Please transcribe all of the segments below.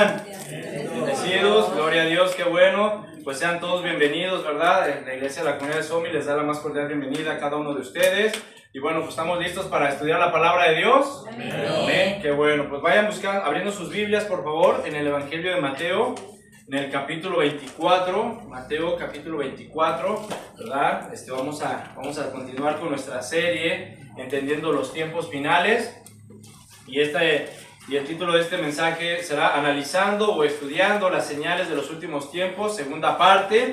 están? Bendecidos, gloria a Dios, qué bueno. Pues sean todos bienvenidos, ¿verdad? La iglesia de la comunidad de Somi les da la más cordial bienvenida a cada uno de ustedes. Y bueno, pues estamos listos para estudiar la palabra de Dios. Amén. Amén. Qué bueno, pues vayan buscando, abriendo sus Biblias, por favor, en el Evangelio de Mateo, en el capítulo 24, Mateo capítulo 24, ¿verdad? Vamos a continuar con nuestra serie, Entendiendo los tiempos finales. Y el título de este mensaje será Analizando o estudiando las señales de los últimos tiempos, segunda parte.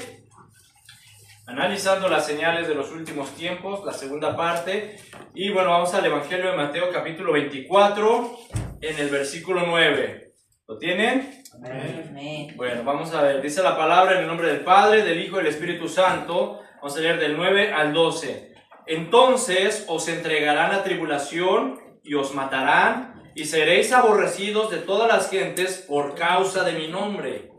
Analizando las señales de los últimos tiempos, la segunda parte. Y bueno, vamos al Evangelio de Mateo capítulo 24, en el versículo 9. ¿Lo tienen? Amén. Bueno, vamos a ver. Dice la palabra en el nombre del Padre, del Hijo y del Espíritu Santo. Vamos a leer del 9 al 12. Entonces os entregarán a tribulación y os matarán, y seréis aborrecidos de todas las gentes por causa de mi nombre.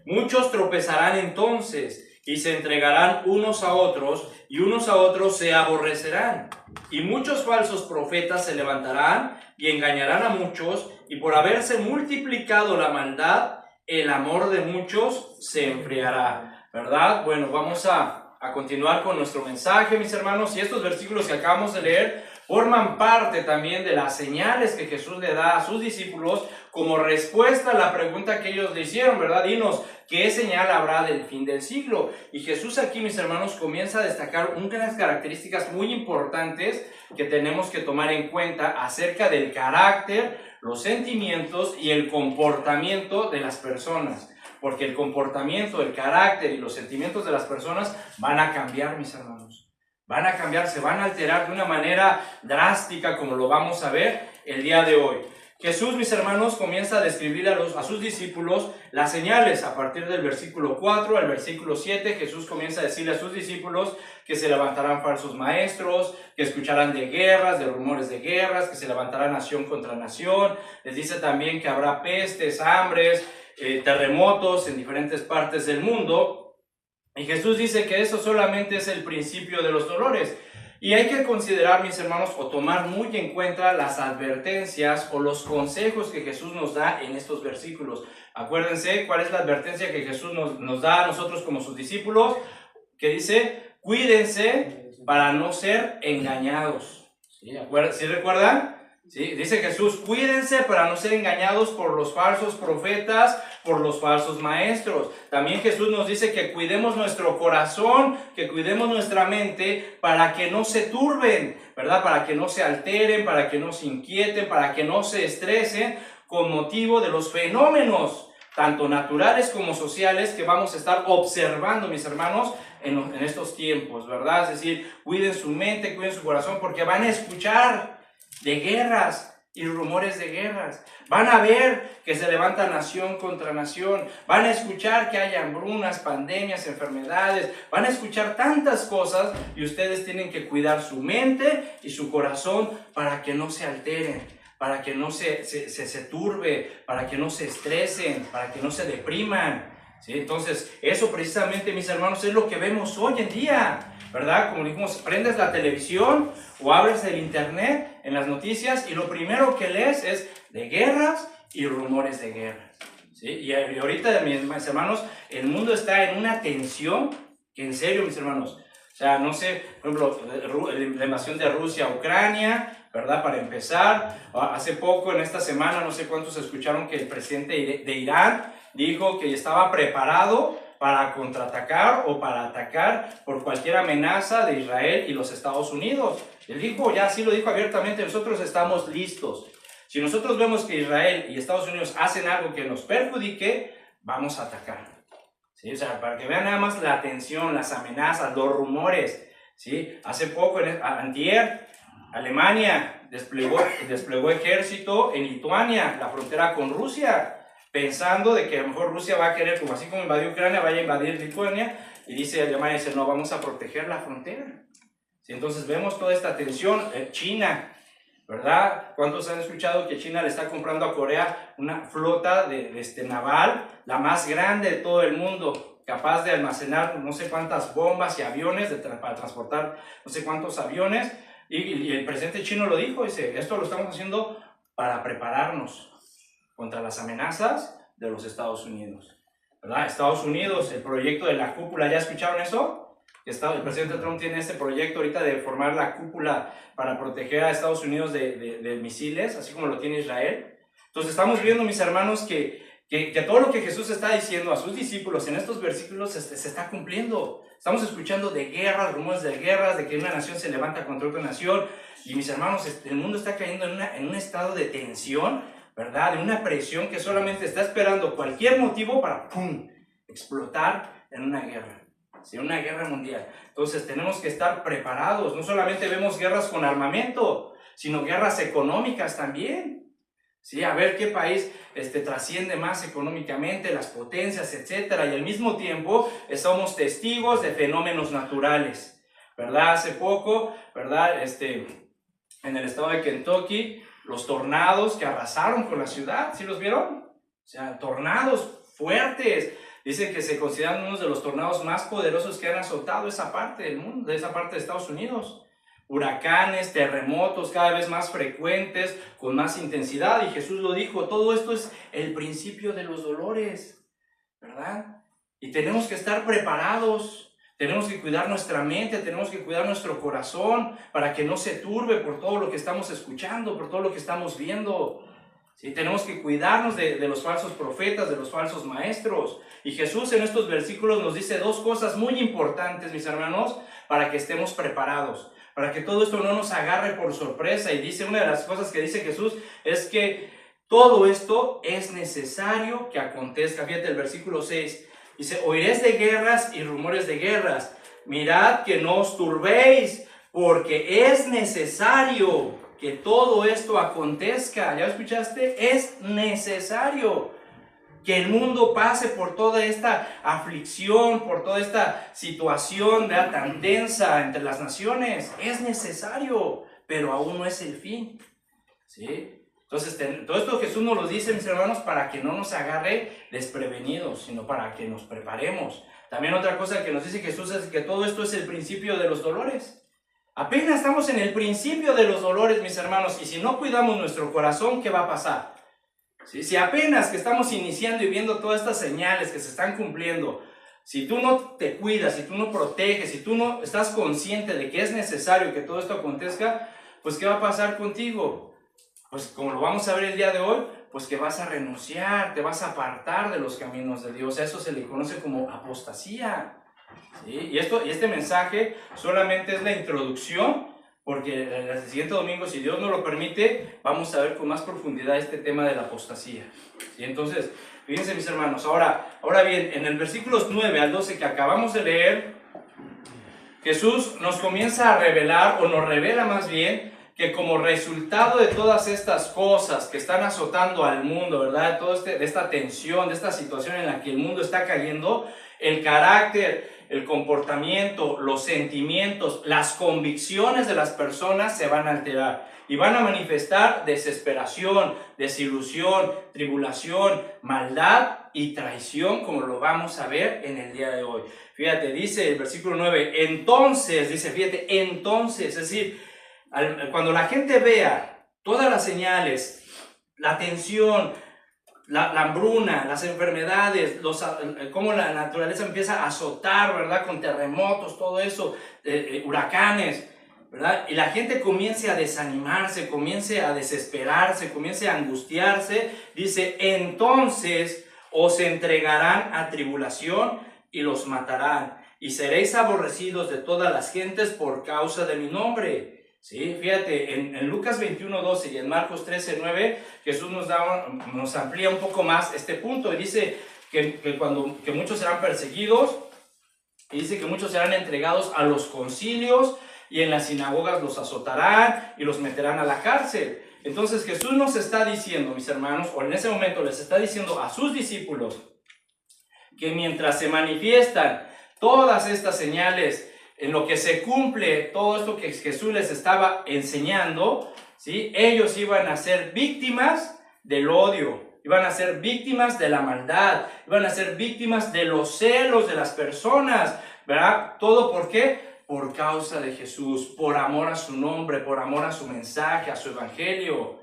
Muchos tropezarán entonces, y se entregarán unos a otros, y unos a otros se aborrecerán. Y muchos falsos profetas se levantarán, y engañarán a muchos, y por haberse multiplicado la maldad, el amor de muchos se enfriará. ¿Verdad? Bueno, vamos a continuar con nuestro mensaje, mis hermanos, y estos versículos que acabamos de leer forman parte también de las señales que Jesús le da a sus discípulos como respuesta a la pregunta que ellos le hicieron, ¿verdad? Dinos, ¿qué señal habrá del fin del siglo? Y Jesús aquí, mis hermanos, comienza a destacar unas características muy importantes que tenemos que tomar en cuenta acerca del carácter, los sentimientos y el comportamiento de las personas. Porque el comportamiento, el carácter y los sentimientos de las personas van a cambiar, mis hermanos. Van a cambiar, se van a alterar de una manera drástica, como lo vamos a ver el día de hoy. Jesús, mis hermanos, comienza a describir a sus discípulos las señales. A partir del versículo 4 al versículo 7, Jesús comienza a decirle a sus discípulos que se levantarán falsos maestros, que escucharán de guerras, de rumores de guerras, que se levantará nación contra nación. Les dice también que habrá pestes, hambres, terremotos en diferentes partes del mundo. Y Jesús dice que eso solamente es el principio de los dolores. Y hay que considerar, mis hermanos, o tomar muy en cuenta las advertencias o los consejos que Jesús nos da en estos versículos. Acuérdense cuál es la advertencia que Jesús nos da a nosotros como sus discípulos, que dice, cuídense para no ser engañados. ¿Sí recuerdan? ¿Sí? Dice Jesús, cuídense para no ser engañados por los falsos profetas, por los falsos maestros. También Jesús nos dice que cuidemos nuestro corazón, que cuidemos nuestra mente para que no se turben, ¿verdad? Para que no se alteren, para que no se inquieten, para que no se estresen con motivo de los fenómenos, tanto naturales como sociales, que vamos a estar observando, mis hermanos, en estos tiempos, ¿verdad? Es decir, cuiden su mente, cuiden su corazón, porque van a escuchar de guerras y rumores de guerras. Van a ver que se levanta nación contra nación. Van a escuchar que hay hambrunas, pandemias, enfermedades. Van a escuchar tantas cosas y ustedes tienen que cuidar su mente y su corazón para que no se alteren, para que no se turbe, para que no se estresen, para que no se depriman. ¿Sí? Entonces, eso precisamente, mis hermanos, es lo que vemos hoy en día, ¿verdad? Como dijimos, prendes la televisión o abres el internet en las noticias y lo primero que lees es de guerras y rumores de guerra. ¿Sí? Y ahorita, mis hermanos, el mundo está en una tensión que, en serio, mis hermanos, o sea, no sé, por ejemplo, la invasión de Rusia a Ucrania, ¿verdad? Para empezar, hace poco, en esta semana, no sé cuántos escucharon que el presidente de Irán dijo que estaba preparado para contraatacar o para atacar por cualquier amenaza de Israel y los Estados Unidos. Él dijo, ya así lo dijo abiertamente, nosotros estamos listos. Si nosotros vemos que Israel y Estados Unidos hacen algo que nos perjudique, vamos a atacar. ¿Sí? O sea, para que vean nada más la tensión, las amenazas, los rumores. ¿Sí? Hace poco, antier, Alemania desplegó ejército en Lituania, la frontera con Rusia, pensando de que a lo mejor Rusia va a querer, como así como invadió Ucrania, vaya a invadir Lituania, y dice Alemania, no, vamos a proteger la frontera. ¿Sí? Entonces vemos toda esta tensión. China, ¿verdad? ¿Cuántos han escuchado que China le está comprando a Corea una flota naval, la más grande de todo el mundo, capaz de almacenar no sé cuántas bombas y aviones para transportar no sé cuántos aviones? Y el presidente chino lo dijo, dice, esto lo estamos haciendo para prepararnos contra las amenazas de los Estados Unidos, ¿verdad? Estados Unidos, el proyecto de la cúpula, ¿ya escucharon eso? El presidente Trump tiene este proyecto ahorita de formar la cúpula para proteger a Estados Unidos de misiles, así como lo tiene Israel. Entonces estamos viendo, mis hermanos, que todo lo que Jesús está diciendo a sus discípulos en estos versículos se está cumpliendo. Estamos escuchando de guerras, rumores de guerras, de que una nación se levanta contra otra nación. Y mis hermanos, el mundo está cayendo en un estado de tensión, ¿verdad? De una presión que solamente está esperando cualquier motivo para ¡pum!, explotar en una guerra. ¿Sí? Una guerra mundial. Entonces tenemos que estar preparados. No solamente vemos guerras con armamento, sino guerras económicas también. ¿Sí? A ver qué país trasciende más económicamente, las potencias, etcétera. Y al mismo tiempo somos testigos de fenómenos naturales, ¿verdad? Hace poco, ¿verdad? En el estado de Kentucky, los tornados que arrasaron con la ciudad, ¿sí los vieron? O sea, tornados fuertes. Dicen que se consideran uno de los tornados más poderosos que han azotado esa parte del mundo, de esa parte de Estados Unidos. Huracanes, terremotos cada vez más frecuentes, con más intensidad. Y Jesús lo dijo, todo esto es el principio de los dolores, ¿verdad? Y tenemos que estar preparados, tenemos que cuidar nuestra mente, tenemos que cuidar nuestro corazón para que no se turbe por todo lo que estamos escuchando, por todo lo que estamos viendo. ¿Sí? Tenemos que cuidarnos de los falsos profetas, de los falsos maestros. Y Jesús en estos versículos nos dice dos cosas muy importantes, mis hermanos, para que estemos preparados, para que todo esto no nos agarre por sorpresa. Y dice, una de las cosas que dice Jesús es que todo esto es necesario que acontezca. Fíjate el versículo 6, dice, oiréis de guerras y rumores de guerras. Mirad que no os turbéis, porque es necesario que todo esto acontezca. ¿Ya escuchaste? Es necesario que el mundo pase por toda esta aflicción, por toda esta situación, ¿verdad?, tan densa entre las naciones. Es necesario, pero aún no es el fin. ¿Sí? Entonces, todo esto Jesús nos lo dice, mis hermanos, para que no nos agarre desprevenidos, sino para que nos preparemos. También otra cosa que nos dice Jesús es que todo esto es el principio de los dolores. Apenas estamos en el principio de los dolores, mis hermanos, y si no cuidamos nuestro corazón, ¿qué va a pasar? ¿Sí? Si apenas que estamos iniciando y viendo todas estas señales que se están cumpliendo, si tú no te cuidas, si tú no proteges, si tú no estás consciente de que es necesario que todo esto acontezca, pues ¿qué va a pasar contigo? Pues como lo vamos a ver el día de hoy, pues que vas a renunciar, te vas a apartar de los caminos de Dios. A eso se le conoce como apostasía. ¿Sí? Y este mensaje solamente es la introducción, porque el siguiente domingo, si Dios nos lo permite, vamos a ver con más profundidad este tema de la apostasía. ¿Sí? Entonces, fíjense, mis hermanos, ahora bien, en el versículos 9 al 12 que acabamos de leer, Jesús nos comienza a revelar, o nos revela más bien, que como resultado de todas estas cosas que están azotando al mundo, ¿verdad? De esta tensión, de esta situación en la que el mundo está cayendo, el carácter, el comportamiento, los sentimientos, las convicciones de las personas se van a alterar y van a manifestar desesperación, desilusión, tribulación, maldad y traición, como lo vamos a ver en el día de hoy. Fíjate, dice el versículo 9, entonces, dice, fíjate, entonces, es decir, cuando la gente vea todas las señales, la tensión, la hambruna, las enfermedades, cómo la naturaleza empieza a azotar, ¿verdad? Con terremotos, todo eso, huracanes, ¿verdad? Y la gente comience a desanimarse, comience a desesperarse, comience a angustiarse, dice, entonces os entregarán a tribulación y los matarán, y seréis aborrecidos de todas las gentes por causa de mi nombre. Sí, fíjate, en Lucas 21:12 y en Marcos 13:9, Jesús nos amplía un poco más este punto y dice que muchos serán perseguidos, y dice que muchos serán entregados a los concilios y en las sinagogas los azotarán y los meterán a la cárcel. Entonces Jesús nos está diciendo, mis hermanos, o en ese momento les está diciendo a sus discípulos, que mientras se manifiestan todas estas señales, en lo que se cumple todo esto que Jesús les estaba enseñando, ¿sí?, ellos iban a ser víctimas del odio, iban a ser víctimas de la maldad, iban a ser víctimas de los celos de las personas, ¿verdad? ¿Todo por qué? Por causa de Jesús, por amor a su nombre, por amor a su mensaje, a su evangelio.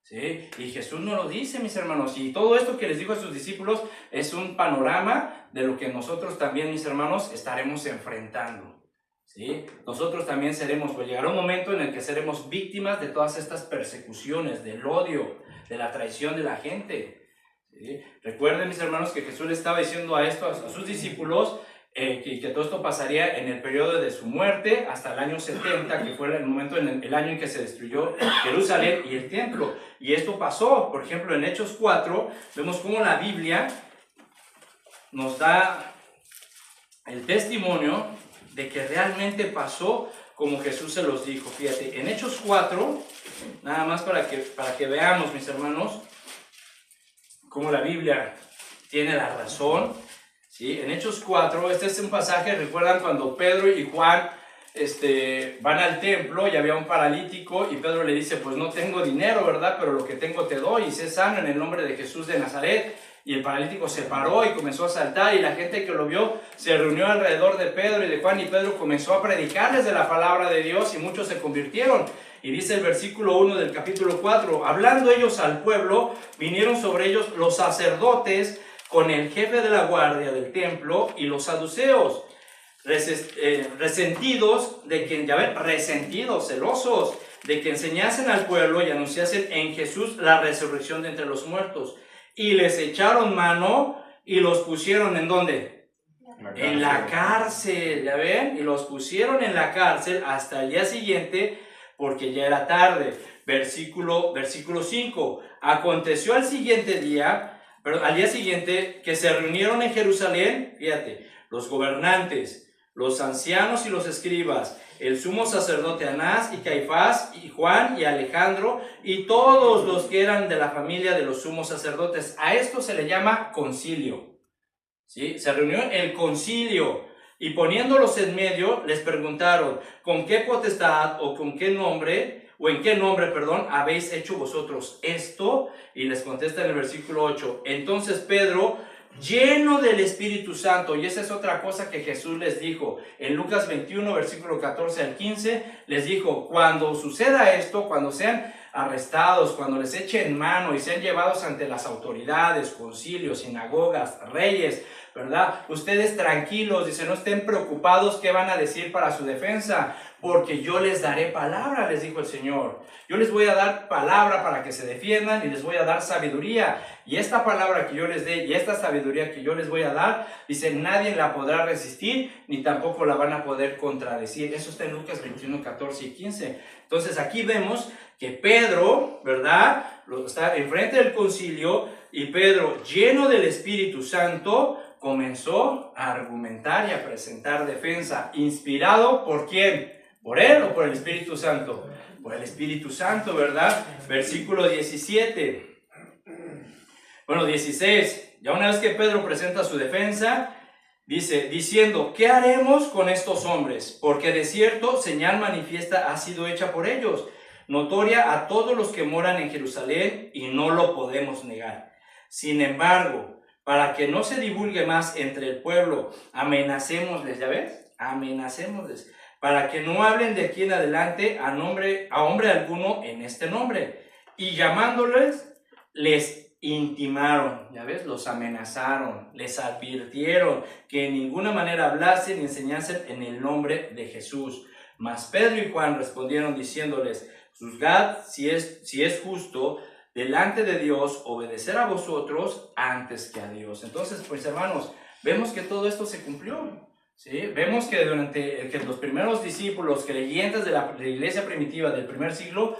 ¿sí? Y Jesús nos lo dice, mis hermanos, y todo esto que les dijo a sus discípulos es un panorama de lo que nosotros también, mis hermanos, estaremos enfrentando, ¿sí? Nosotros también seremos, pues llegará un momento en el que seremos víctimas de todas estas persecuciones, del odio, de la traición de la gente, ¿sí? Recuerden, mis hermanos, que Jesús le estaba diciendo a sus discípulos que todo esto pasaría en el periodo de su muerte hasta el año 70, que fue el momento el año en que se destruyó Jerusalén y el templo. Y esto pasó, por ejemplo, en Hechos 4, vemos cómo la Biblia nos da el testimonio de que realmente pasó como Jesús se los dijo. Fíjate, en Hechos 4, nada más para que veamos, mis hermanos, cómo la Biblia tiene la razón. ¿Sí? En Hechos 4, este es un pasaje, recuerdan cuando Pedro y Juan van al templo y había un paralítico y Pedro le dice, pues no tengo dinero, ¿verdad? Pero lo que tengo te doy, y sé sano en el nombre de Jesús de Nazaret. Y el paralítico se paró y comenzó a saltar, y la gente que lo vio se reunió alrededor de Pedro y de Juan, y Pedro comenzó a predicarles de la palabra de Dios, y muchos se convirtieron. Y dice el versículo 1 del capítulo 4, hablando ellos al pueblo, vinieron sobre ellos los sacerdotes con el jefe de la guardia del templo y los saduceos, resentidos, celosos, de que enseñasen al pueblo y anunciasen en Jesús la resurrección de entre los muertos. Y les echaron mano y los pusieron ¿en dónde? En la cárcel, ¿ya ven? Y los pusieron en la cárcel hasta el día siguiente, porque ya era tarde. Versículo 5. Aconteció al día siguiente que se reunieron en Jerusalén, fíjate, los gobernantes, los ancianos y los escribas, el sumo sacerdote Anás y Caifás y Juan y Alejandro y todos los que eran de la familia de los sumos sacerdotes. A esto se le llama concilio, ¿sí? Se reunió el concilio y poniéndolos en medio les preguntaron, ¿con qué potestad o con qué nombre o en qué nombre, habéis hecho vosotros esto? Y les contesta en el versículo 8, entonces Pedro, lleno del Espíritu Santo, y esa es otra cosa que Jesús les dijo, en Lucas 21, versículo 14 al 15, les dijo, cuando suceda esto, cuando sean arrestados, cuando les echen mano y sean llevados ante las autoridades, concilios, sinagogas, reyes, ¿verdad? Ustedes tranquilos, dice, no estén preocupados qué van a decir para su defensa, porque yo les daré palabra, les dijo el Señor. Yo les voy a dar palabra para que se defiendan y les voy a dar sabiduría. Y esta palabra que yo les dé y esta sabiduría que yo les voy a dar, dice, nadie la podrá resistir ni tampoco la van a poder contradecir. Eso está en Lucas 21, 14 y 15. Entonces aquí vemos que Pedro, ¿verdad? Está enfrente del concilio y Pedro, lleno del Espíritu Santo, comenzó a argumentar y a presentar defensa. ¿Inspirado por quién? ¿Por él o por el Espíritu Santo? Por el Espíritu Santo, ¿verdad? Versículo 17. Bueno, 16. Ya una vez que Pedro presenta su defensa, dice, diciendo, ¿qué haremos con estos hombres? Porque de cierto señal manifiesta ha sido hecha por ellos, notoria a todos los que moran en Jerusalén, y no lo podemos negar. Sin embargo, para que no se divulgue más entre el pueblo, amenacémosles, ¿ya ves? Amenacémosles, para que no hablen de aquí en adelante a hombre alguno en este nombre. Y llamándoles, les intimaron, ¿ya ves? Los amenazaron, les advirtieron que en ninguna manera hablasen ni enseñasen en el nombre de Jesús. Mas Pedro y Juan respondieron diciéndoles, juzgad si es justo delante de Dios obedecer a vosotros antes que a Dios. Entonces, pues hermanos, vemos que todo esto se cumplió, ¿sí? Vemos que que los primeros discípulos, creyentes de la iglesia primitiva del primer siglo,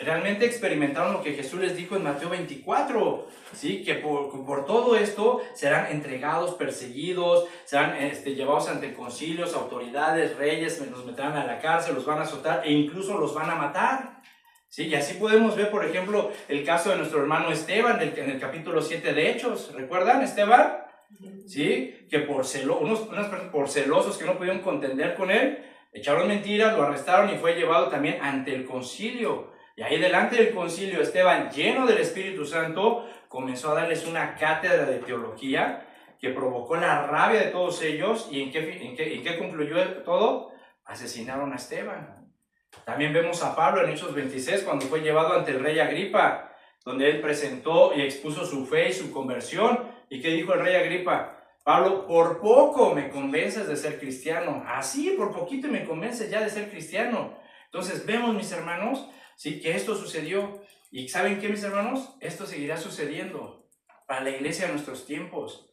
realmente experimentaron lo que Jesús les dijo en Mateo 24, ¿sí? Que por todo esto serán entregados, perseguidos, serán llevados ante concilios, autoridades, reyes, los meterán a la cárcel, los van a azotar e incluso los van a matar. Sí, y así podemos ver, por ejemplo, el caso de nuestro hermano Esteban en el capítulo 7 de Hechos. ¿Recuerdan, Esteban? Sí, que por celosos que no pudieron contender con él, echaron mentiras, lo arrestaron y fue llevado también ante el concilio. Y ahí delante del concilio, Esteban, lleno del Espíritu Santo, comenzó a darles una cátedra de teología que provocó la rabia de todos ellos. ¿Y en qué concluyó todo? Asesinaron a Esteban. También vemos a Pablo en Hechos 26 cuando fue llevado ante el rey Agripa. donde él presentó y expuso su fe y su conversión. ¿Y qué dijo el rey Agripa? Pablo, por poco me convences de ser cristiano. Así, por poquito me convences ya de ser cristiano. Entonces vemos, mis hermanos, ¿sí?, que esto sucedió. ¿Y saben qué, mis hermanos? Esto seguirá sucediendo para la iglesia de nuestros tiempos.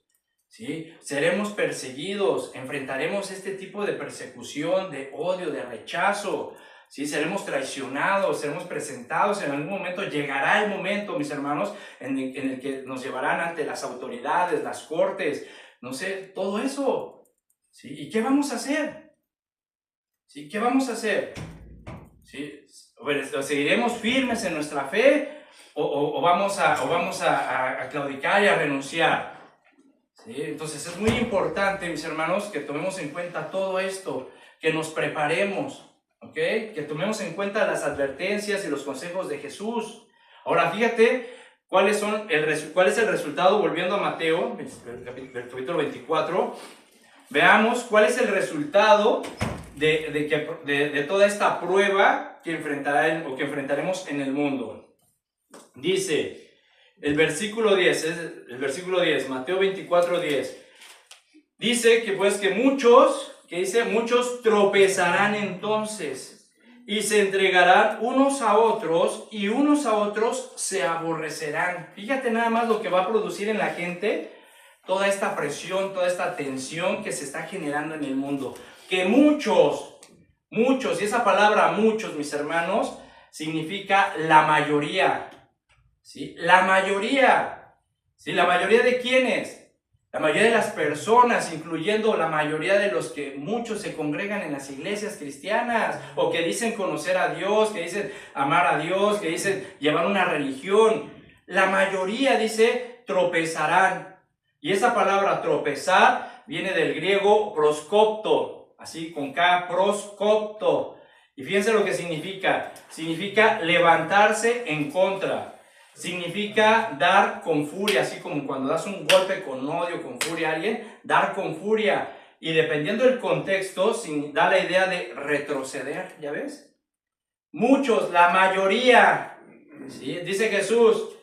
¿Sí? Seremos perseguidos, enfrentaremos este tipo de persecución, de odio, de rechazo. ¿Sí? Seremos traicionados, seremos presentados. En algún momento llegará el momento, mis hermanos, en el que nos llevarán ante las autoridades, las cortes, no sé, todo eso. ¿Sí? ¿Y qué vamos a hacer? ¿Sí? ¿Qué vamos a hacer? ¿Sí? ¿Seguiremos firmes en nuestra fe o vamos a claudicar y a renunciar? ¿Sí? Entonces es muy importante, mis hermanos, que tomemos en cuenta todo esto, que nos preparemos, ¿ok? Que tomemos en cuenta las advertencias y los consejos de Jesús. Ahora fíjate cuál es el resultado, volviendo a Mateo, el capítulo 24, veamos cuál es el resultado de toda esta prueba que enfrentaremos en el mundo. Dice el versículo 10, Mateo 24, 10. Dice que pues que muchos tropezarán entonces y se entregarán unos a otros y unos a otros se aborrecerán. Fíjate nada más lo que va a producir en la gente toda esta presión, toda esta tensión que se está generando en el mundo. Que muchos, y esa palabra muchos, mis hermanos, significa la mayoría. ¿Sí? La mayoría. ¿Sí? ¿La mayoría de quiénes? La mayoría de las personas, incluyendo la mayoría de los que muchos se congregan en las iglesias cristianas, o que dicen conocer a Dios, que dicen amar a Dios, que dicen llevar una religión. La mayoría, dice, tropezarán. Y esa palabra tropezar viene del griego proskopto, así con K, proskopto. Y fíjense lo que significa. Significa levantarse en contra. Significa dar con furia, así como cuando das un golpe con odio, con furia a alguien, dar con furia. Y dependiendo del contexto, da la idea de retroceder, ¿ya ves? Muchos, la mayoría, ¿sí? Dice Jesús,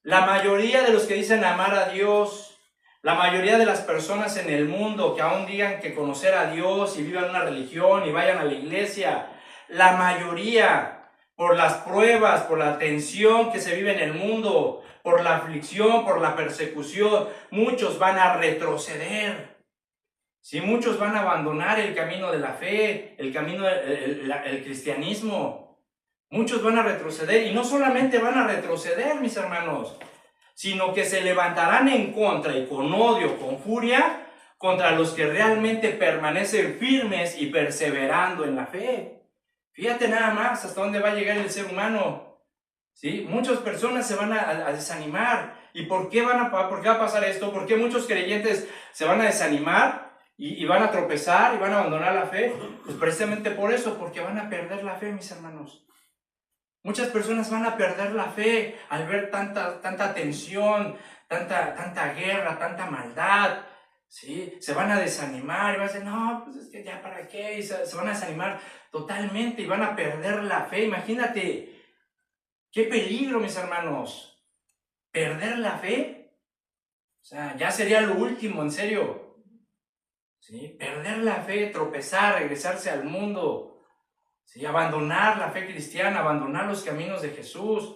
la mayoría de los que dicen amar a Dios, la mayoría de las personas en el mundo que aún digan que conocer a Dios y vivan una religión y vayan a la iglesia, la mayoría, por las pruebas, por la tensión que se vive en el mundo, por la aflicción, por la persecución, muchos van a retroceder. Sí, muchos van a abandonar el camino de la fe, el camino del cristianismo. Muchos van a retroceder, y no solamente van a retroceder, mis hermanos, sino que se levantarán en contra y con odio, con furia, contra los que realmente permanecen firmes y perseverando en la fe. Fíjate nada más hasta dónde va a llegar el ser humano. ¿Sí? Muchas personas se van a desanimar. ¿Y por qué va a pasar esto? ¿Por qué muchos creyentes se van a desanimar y van a tropezar y van a abandonar la fe? Pues precisamente por eso, porque van a perder la fe, mis hermanos. Muchas personas van a perder la fe al ver tanta tensión, tanta guerra, tanta maldad. ¿Sí? Se van a desanimar y van a decir, no, pues es que ya para qué, y se van a desanimar totalmente y van a perder la fe. Imagínate, qué peligro, mis hermanos, perder la fe. O sea, ya sería lo último, en serio. ¿Sí? Perder la fe, tropezar, regresarse al mundo, ¿sí? Abandonar la fe cristiana, abandonar los caminos de Jesús,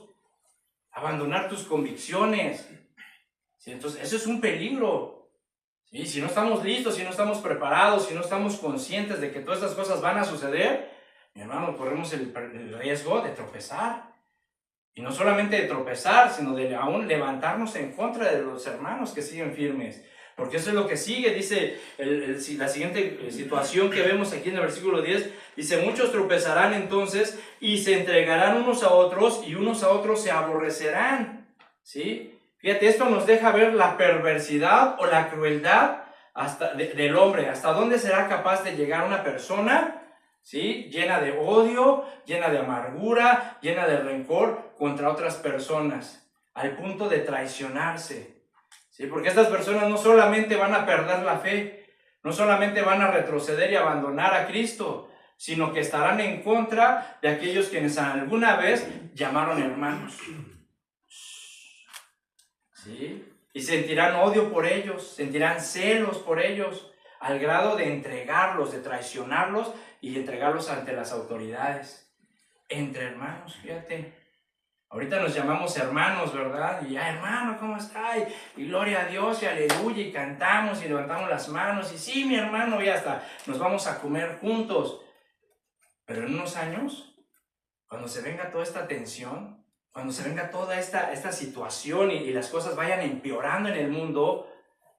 abandonar tus convicciones. ¿Sí? Entonces, eso es un peligro. ¿Sí? Si no estamos listos, si no estamos preparados, si no estamos conscientes de que todas estas cosas van a suceder, mi hermano, corremos el riesgo de tropezar. Y no solamente de tropezar, sino de aún levantarnos en contra de los hermanos que siguen firmes. Porque eso es lo que sigue, dice la siguiente situación que vemos aquí en el versículo 10, dice, muchos tropezarán entonces y se entregarán unos a otros y unos a otros se aborrecerán. ¿Sí? Fíjate, esto nos deja ver la perversidad o la crueldad del hombre. ¿Hasta dónde será capaz de llegar una persona, ¿sí? Llena de odio, llena de amargura, llena de rencor contra otras personas, al punto de traicionarse? ¿Sí? Porque estas personas no solamente van a perder la fe, no solamente van a retroceder y abandonar a Cristo, sino que estarán en contra de aquellos quienes alguna vez llamaron hermanos. ¿sí? Y sentirán odio por ellos, sentirán celos por ellos, al grado de entregarlos, de traicionarlos y entregarlos ante las autoridades. Entre hermanos, fíjate. Ahorita nos llamamos hermanos, ¿verdad? Y hermano, ¿cómo está? Y gloria a Dios y aleluya, y cantamos y levantamos las manos. Y sí, mi hermano, y hasta nos vamos a comer juntos. Pero en unos años, cuando se venga toda esta tensión, cuando se venga toda esta situación y las cosas vayan empeorando en el mundo,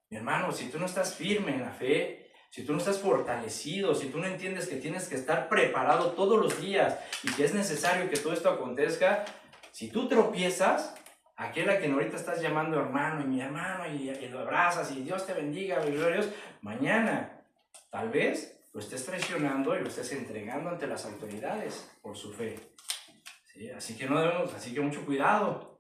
mi hermano, si tú no estás firme en la fe, si tú no estás fortalecido, si tú no entiendes que tienes que estar preparado todos los días y que es necesario que todo esto acontezca, si tú tropiezas, aquel a quien ahorita estás llamando hermano y mi hermano y lo abrazas y Dios te bendiga, y gloria a Dios, mañana tal vez lo estés traicionando y lo estés entregando ante las autoridades por su fe. ¿Sí? Así que mucho cuidado.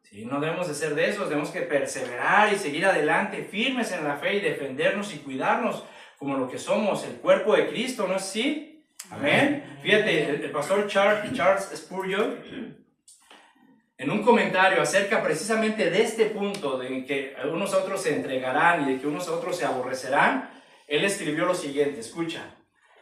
¿Sí? No debemos de ser de esos, tenemos que perseverar y seguir adelante, firmes en la fe y defendernos y cuidarnos como lo que somos, el cuerpo de Cristo, ¿no es así? Amén. Fíjate, el pastor Charles Spurgeon, en un comentario acerca precisamente de este punto, de que unos a otros se entregarán y de que unos a otros se aborrecerán, él escribió lo siguiente, escucha,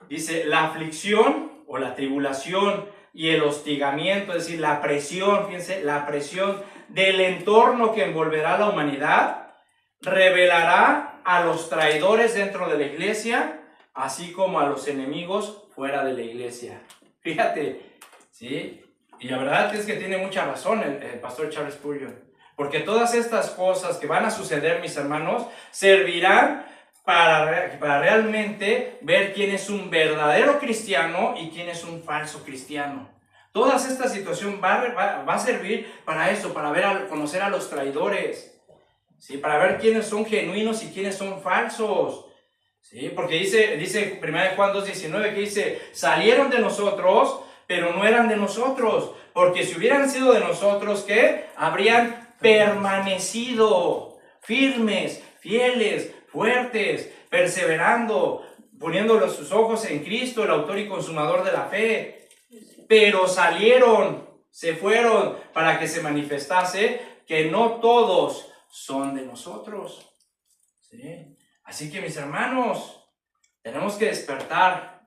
dice, la aflicción o la tribulación y el hostigamiento, es decir, la presión, fíjense, la presión del entorno que envolverá a la humanidad, revelará a los traidores dentro de la iglesia, así como a los enemigos fuera de la iglesia. Fíjate, ¿sí? Y la verdad es que tiene mucha razón el pastor Charles Spurgeon, porque todas estas cosas que van a suceder, mis hermanos, servirán para realmente ver quién es un verdadero cristiano y quién es un falso cristiano. Toda esta situación va a servir para eso, para conocer a los traidores, ¿sí? Para ver quiénes son genuinos y quiénes son falsos, ¿sí? Porque dice 1 Juan 2:19 que dice, salieron de nosotros, pero no eran de nosotros, porque si hubieran sido de nosotros, ¿qué? Habrían permanecido firmes, fieles, fuertes, perseverando, poniendo sus ojos en Cristo, el autor y consumador de la fe. Pero se fueron para que se manifestase que no todos son de nosotros. ¿Sí? Así que, mis hermanos, tenemos que despertar.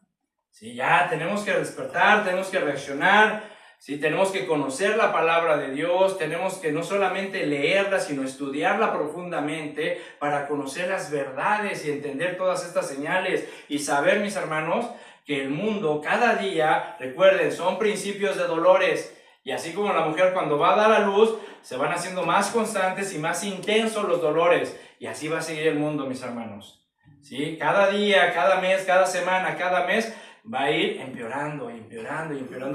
¿Sí? Ya tenemos que despertar, tenemos que reaccionar. ¿Sí? Tenemos que conocer la palabra de Dios, tenemos que no solamente leerla, sino estudiarla profundamente para conocer las verdades y entender todas estas señales y saber, mis hermanos, que el mundo cada día, recuerden, son principios de dolores, y así como la mujer cuando va a dar a luz, se van haciendo más constantes y más intensos los dolores, y así va a seguir el mundo, mis hermanos. ¿Sí? Cada día, cada mes, cada semana, cada mes, va a ir empeorando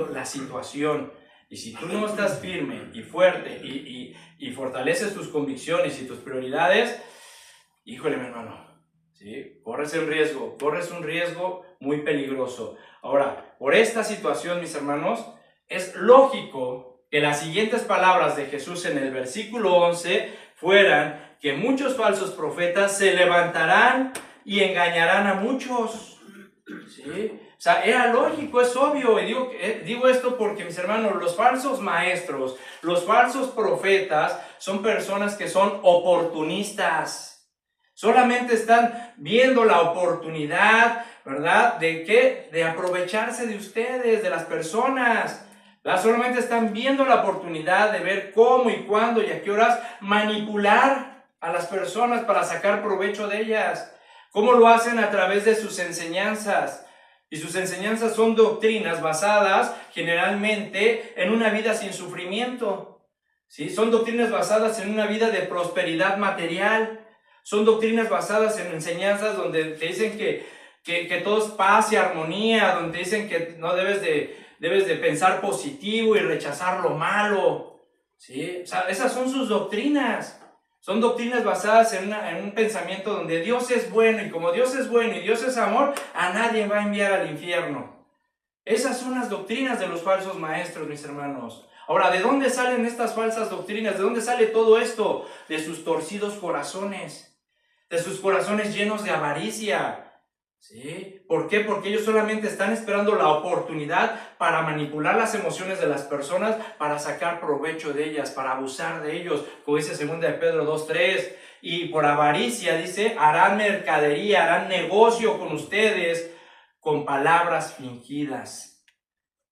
la situación. Y si tú no estás firme y fuerte y fortaleces tus convicciones y tus prioridades, híjole, mi hermano, ¿sí? Corres un riesgo muy peligroso. Ahora, por esta situación, mis hermanos, es lógico que las siguientes palabras de Jesús en el versículo 11 fueran que muchos falsos profetas se levantarán y engañarán a muchos. ¿Sí? O sea, era lógico, es obvio, y digo esto porque, mis hermanos, los falsos maestros, los falsos profetas son personas que son oportunistas. Solamente están viendo la oportunidad, ¿verdad? ¿De qué? De aprovecharse de ustedes, de las personas. ¿Verdad? Solamente están viendo la oportunidad de ver cómo y cuándo y a qué horas manipular a las personas para sacar provecho de ellas. ¿Cómo lo hacen? A través de sus enseñanzas. Y sus enseñanzas son doctrinas basadas generalmente en una vida sin sufrimiento. ¿Sí? Son doctrinas basadas en una vida de prosperidad material. Son doctrinas basadas en enseñanzas donde te dicen que todo es paz y armonía, donde te dicen que no debes de pensar positivo y rechazar lo malo. ¿Sí? O sea, esas son sus doctrinas. Son doctrinas basadas en un pensamiento donde Dios es bueno, y como Dios es bueno y Dios es amor, a nadie va a enviar al infierno. Esas son las doctrinas de los falsos maestros, mis hermanos. Ahora, ¿de dónde salen estas falsas doctrinas? ¿De dónde sale todo esto? De sus torcidos corazones, de sus corazones llenos de avaricia, ¿Sí? ¿Por qué? Porque ellos solamente están esperando la oportunidad para manipular las emociones de las personas, para sacar provecho de ellas, para abusar de ellos, como dice 2 de Pedro 2:3. Y por avaricia, dice, harán mercadería, harán negocio con ustedes con palabras fingidas.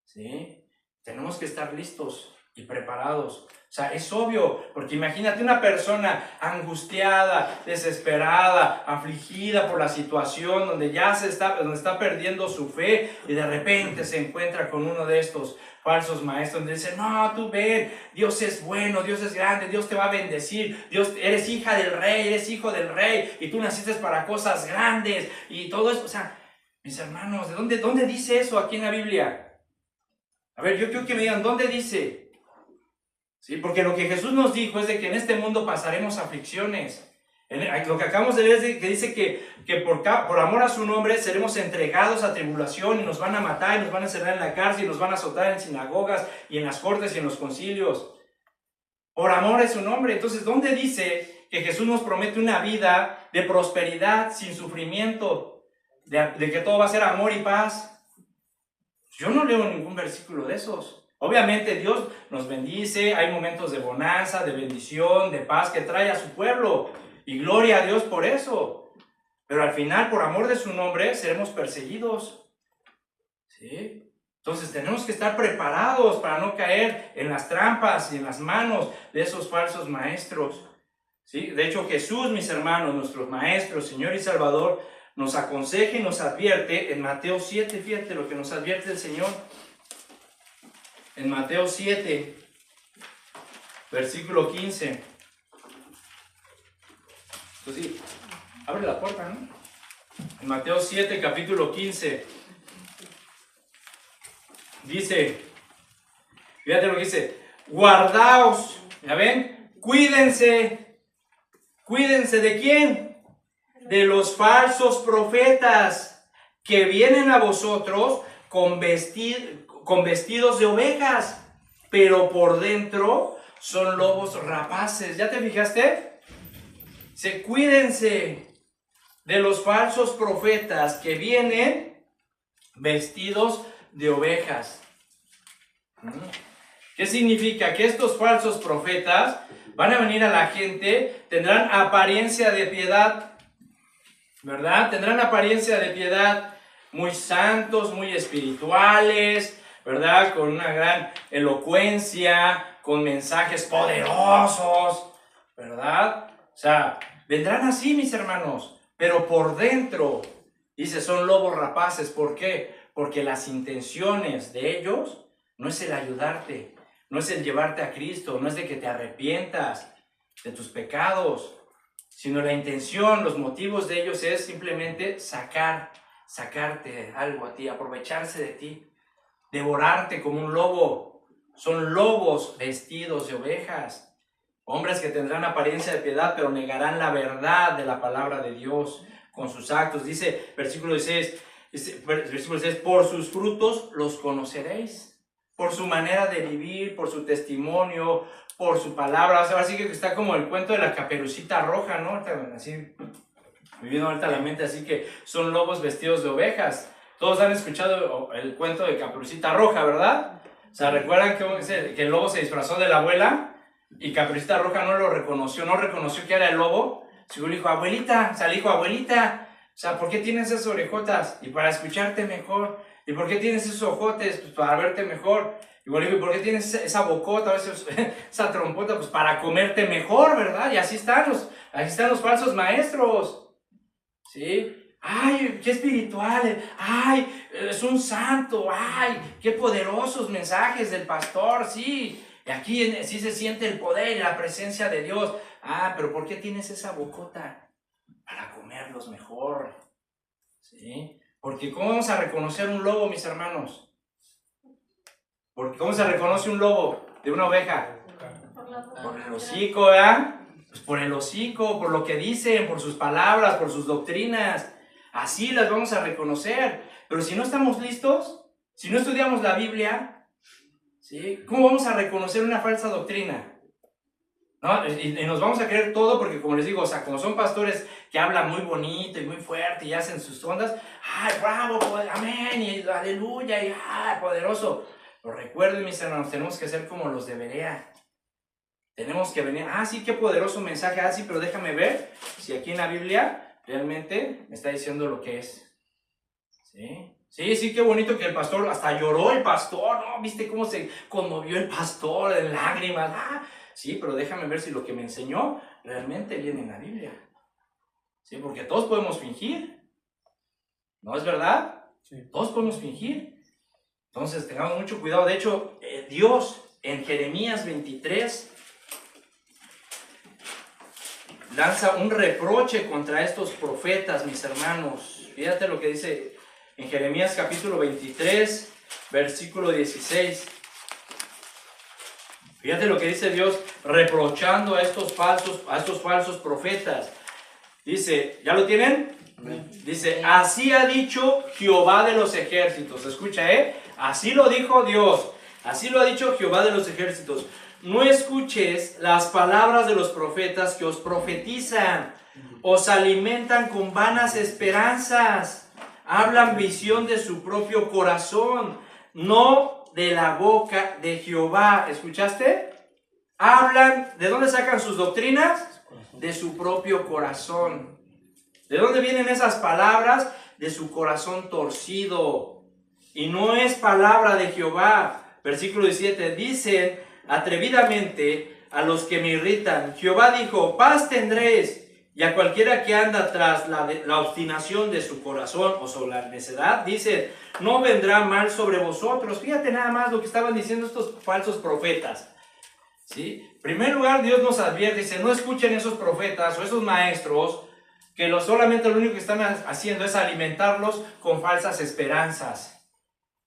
¿Sí? Tenemos que estar listos y preparados. O sea, es obvio, porque imagínate una persona angustiada, desesperada, afligida por la situación, donde ya donde está perdiendo su fe, y de repente se encuentra con uno de estos falsos maestros, donde dicen, no, tú ven, Dios es bueno, Dios es grande, Dios te va a bendecir, Dios, eres hija del rey, eres hijo del rey, y tú naciste para cosas grandes, y todo eso. O sea, mis hermanos, ¿dónde dice eso aquí en la Biblia? A ver, yo quiero que me digan, ¿dónde dice? ¿Sí? Porque lo que Jesús nos dijo es de que en este mundo pasaremos aflicciones. Lo que acabamos de leer es que dice que por amor a su nombre seremos entregados a tribulación, y nos van a matar, y nos van a encerrar en la cárcel, y nos van a azotar en sinagogas y en las cortes y en los concilios. Por amor a su nombre. Entonces, ¿dónde dice que Jesús nos promete una vida de prosperidad, sin sufrimiento, de que todo va a ser amor y paz? Yo no leo ningún versículo de esos. Obviamente Dios nos bendice, hay momentos de bonanza, de bendición, de paz que trae a su pueblo, y gloria a Dios por eso. Pero al final, por amor de su nombre, seremos perseguidos. ¿Sí? Entonces tenemos que estar preparados para no caer en las trampas y en las manos de esos falsos maestros. ¿Sí? De hecho, Jesús, mis hermanos, nuestro Maestro, Señor y Salvador, nos aconseja y nos advierte en Mateo 7, fíjate lo que nos advierte el Señor. En Mateo 7, versículo 15. Entonces, sí, abre la puerta, ¿no? En Mateo 7, capítulo 15. Dice, fíjate lo que dice, guardaos, ¿ya ven? Cuídense ¿de quién? De los falsos profetas que vienen a vosotros con vestidos de ovejas, pero por dentro son lobos rapaces. ¿Ya te fijaste? Cuídense de los falsos profetas que vienen vestidos de ovejas. ¿Qué significa? Que estos falsos profetas van a venir a la gente, tendrán apariencia de piedad, ¿verdad? Tendrán apariencia de piedad, muy santos, muy espirituales, ¿verdad? Con una gran elocuencia, con mensajes poderosos, ¿verdad? O sea, vendrán así, mis hermanos, pero por dentro, dice, son lobos rapaces. ¿Por qué? Porque las intenciones de ellos no es el ayudarte, no es el llevarte a Cristo, no es de que te arrepientas de tus pecados, sino la intención, los motivos de ellos es simplemente sacarte algo a ti, aprovecharse de ti, devorarte como un lobo. Son lobos vestidos de ovejas, hombres que tendrán apariencia de piedad, pero negarán la verdad de la palabra de Dios con sus actos. Dice, versículo 16, por sus frutos los conoceréis. Por su manera de vivir, por su testimonio, por su palabra. O sea, así que está como el cuento de la Caperucita Roja, ¿no? Así, me vino ahorita a la mente, así que son lobos vestidos de ovejas. Todos han escuchado el cuento de Caperucita Roja, ¿verdad? O sea, ¿recuerdan que el lobo se disfrazó de la abuela? Y Caperucita Roja no lo reconoció, no reconoció que era el lobo. Según le dijo, abuelita, o sea, le dijo, abuelita, o sea, ¿por qué tienes esas orejotas? Y para escucharte mejor. ¿Y por qué tienes esos ojotes? Pues para verte mejor. Y bueno, ¿y por qué tienes esa bocota, esa trompota? Pues para comerte mejor, ¿verdad? Y así están los falsos maestros. ¿Sí? ¡Ay, qué espiritual! ¡Ay, es un santo! ¡Ay, qué poderosos mensajes del pastor! Sí, y aquí sí se siente el poder y la presencia de Dios. Ah, pero ¿por qué tienes esa bocota? Para comerlos mejor. ¿Sí? Porque ¿cómo vamos a reconocer un lobo, mis hermanos? Porque ¿cómo se reconoce un lobo de una oveja? Por el hocico, ¿verdad? Pues por el hocico, por lo que dicen, por sus palabras, por sus doctrinas. Así las vamos a reconocer. Pero si no estamos listos, si no estudiamos la Biblia, ¿sí? ¿Cómo vamos a reconocer una falsa doctrina? ¿No? Y nos vamos a creer todo porque, como les digo, o sea, como son pastores que hablan muy bonito y muy fuerte y hacen sus ondas. ¡Ay, bravo! ¡Amén! Y ¡aleluya! Y ¡ay, poderoso! Pero recuerden, mis hermanos, tenemos que ser como los de Berea. Tenemos que venir, sí, qué poderoso mensaje, sí, pero déjame ver si aquí en la Biblia realmente me está diciendo lo que es. Sí, qué bonito que el pastor, hasta lloró el pastor, ¿no? ¿Viste cómo se conmovió el pastor en lágrimas? Sí, pero déjame ver si lo que me enseñó realmente viene en la Biblia. Sí, porque todos podemos fingir, ¿no es verdad? Sí. Todos podemos fingir. Entonces, tengamos mucho cuidado. De hecho, Dios en Jeremías 23 lanza un reproche contra estos profetas, mis hermanos. Fíjate lo que dice en Jeremías capítulo 23, versículo 16. Fíjate lo que dice Dios reprochando a estos falsos profetas. Dice, ¿ya lo tienen? Dice, así ha dicho Jehová de los ejércitos. Escucha, así lo dijo Dios. Así lo ha dicho Jehová de los ejércitos. No escuches las palabras de los profetas que os profetizan, os alimentan con vanas esperanzas, hablan visión de su propio corazón, no de la boca de Jehová. ¿Escuchaste? Hablan, ¿de dónde sacan sus doctrinas? De su propio corazón. ¿De dónde vienen esas palabras? De su corazón torcido. Y no es palabra de Jehová. Versículo 17, dicen atrevidamente a los que me irritan, Jehová dijo, paz tendréis, y a cualquiera que anda tras la obstinación de su corazón o sobre la necedad, dice, no vendrá mal sobre vosotros. Fíjate nada más lo que estaban diciendo estos falsos profetas. ¿Sí? En primer lugar, Dios nos advierte, dice, no escuchen esos profetas o esos maestros que solamente lo único que están haciendo es alimentarlos con falsas esperanzas.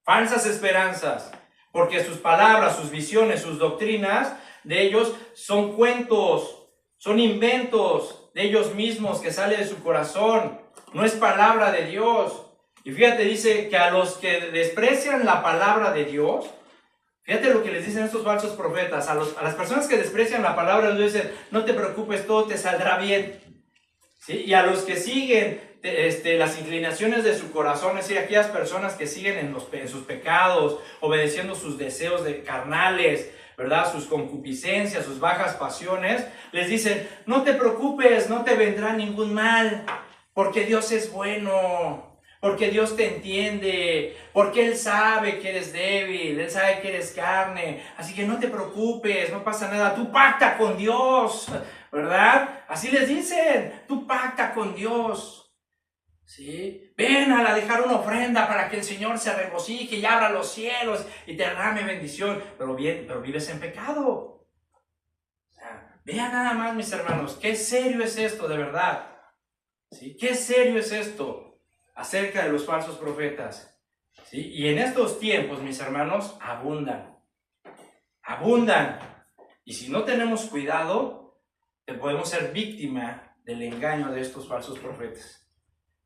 Falsas esperanzas. Porque sus palabras, sus visiones, sus doctrinas de ellos son cuentos, son inventos de ellos mismos que sale de su corazón. No es palabra de Dios. Y fíjate, dice que a los que desprecian la palabra de Dios, fíjate lo que les dicen estos falsos profetas, a las personas que desprecian la palabra de Dios dicen, no te preocupes, todo te saldrá bien. ¿Sí? Y a los que siguen las inclinaciones de su corazón, es decir, aquellas personas que siguen en sus pecados, obedeciendo sus deseos carnales, ¿verdad? Sus concupiscencias, sus bajas pasiones, les dicen, no te preocupes, no te vendrá ningún mal, porque Dios es bueno, porque Dios te entiende, porque Él sabe que eres débil, Él sabe que eres carne, así que no te preocupes, no pasa nada, tú pacta con Dios, ¿verdad? Así les dicen, tú pacta con Dios. ¿Sí? Ven a dejar una ofrenda para que el Señor se regocije y abra los cielos y te derrame bendición, pero vives en pecado. O sea, vean nada más, mis hermanos, qué serio es esto de verdad. ¿Sí? Qué serio es esto acerca de los falsos profetas. ¿Sí? Y en estos tiempos, mis hermanos, abundan. Y si no tenemos cuidado, podemos ser víctima del engaño de estos falsos profetas.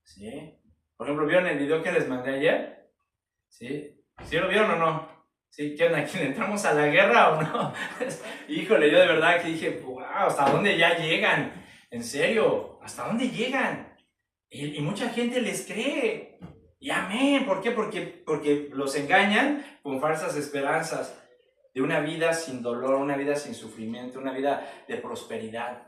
¿Sí? Por ejemplo, ¿vieron el video que les mandé ayer? ¿Sí? ¿Sí lo vieron o no? ¿Sí? ¿Qué onda? ¿Que entramos a la guerra o no? Híjole, yo de verdad que dije, wow, ¿hasta dónde ya llegan? En serio, ¿hasta dónde llegan? Y mucha gente les cree. Y amén. ¿Por qué? Porque los engañan con falsas esperanzas de una vida sin dolor, una vida sin sufrimiento, una vida de prosperidad.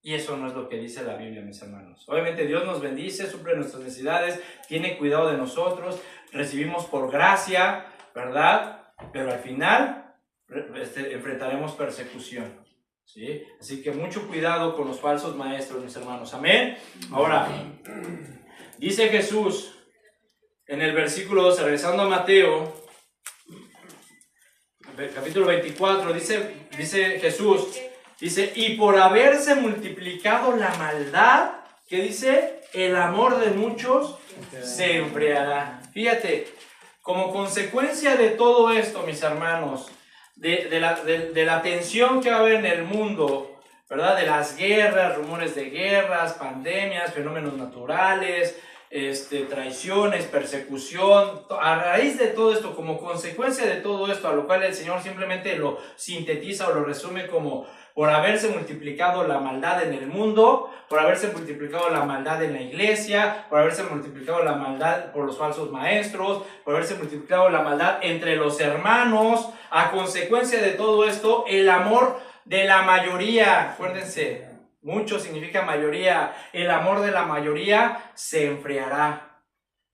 Y eso no es lo que dice la Biblia, mis hermanos. Obviamente Dios nos bendice, suple nuestras necesidades, tiene cuidado de nosotros, recibimos por gracia, ¿verdad? Pero al final enfrentaremos persecución, ¿sí? Así que mucho cuidado con los falsos maestros, mis hermanos. Amén. Ahora, dice Jesús en el versículo 12, regresando a Mateo, capítulo 24, dice Jesús, dice, y por haberse multiplicado la maldad, ¿qué dice? El amor de muchos se enfriará. Fíjate, como consecuencia de todo esto, mis hermanos, de la tensión que va a haber en el mundo, ¿verdad? De las guerras, rumores de guerras, pandemias, fenómenos naturales, traiciones, persecución, a raíz de todo esto, como consecuencia de todo esto, a lo cual el Señor simplemente lo sintetiza o lo resume como por haberse multiplicado la maldad en el mundo, por haberse multiplicado la maldad en la iglesia, por haberse multiplicado la maldad por los falsos maestros, por haberse multiplicado la maldad entre los hermanos, a consecuencia de todo esto, el amor de la mayoría, acuérdense, mucho significa mayoría, el amor de la mayoría se enfriará.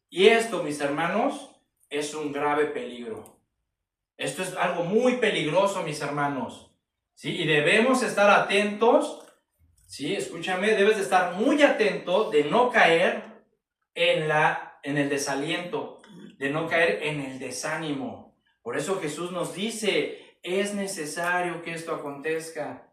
Y esto, mis hermanos, es un grave peligro. Esto es algo muy peligroso, mis hermanos. ¿Sí? Y debemos estar atentos, ¿sí? Escúchame, debes de estar muy atento de no caer en el desaliento, de no caer en el desánimo. Por eso Jesús nos dice, es necesario que esto acontezca.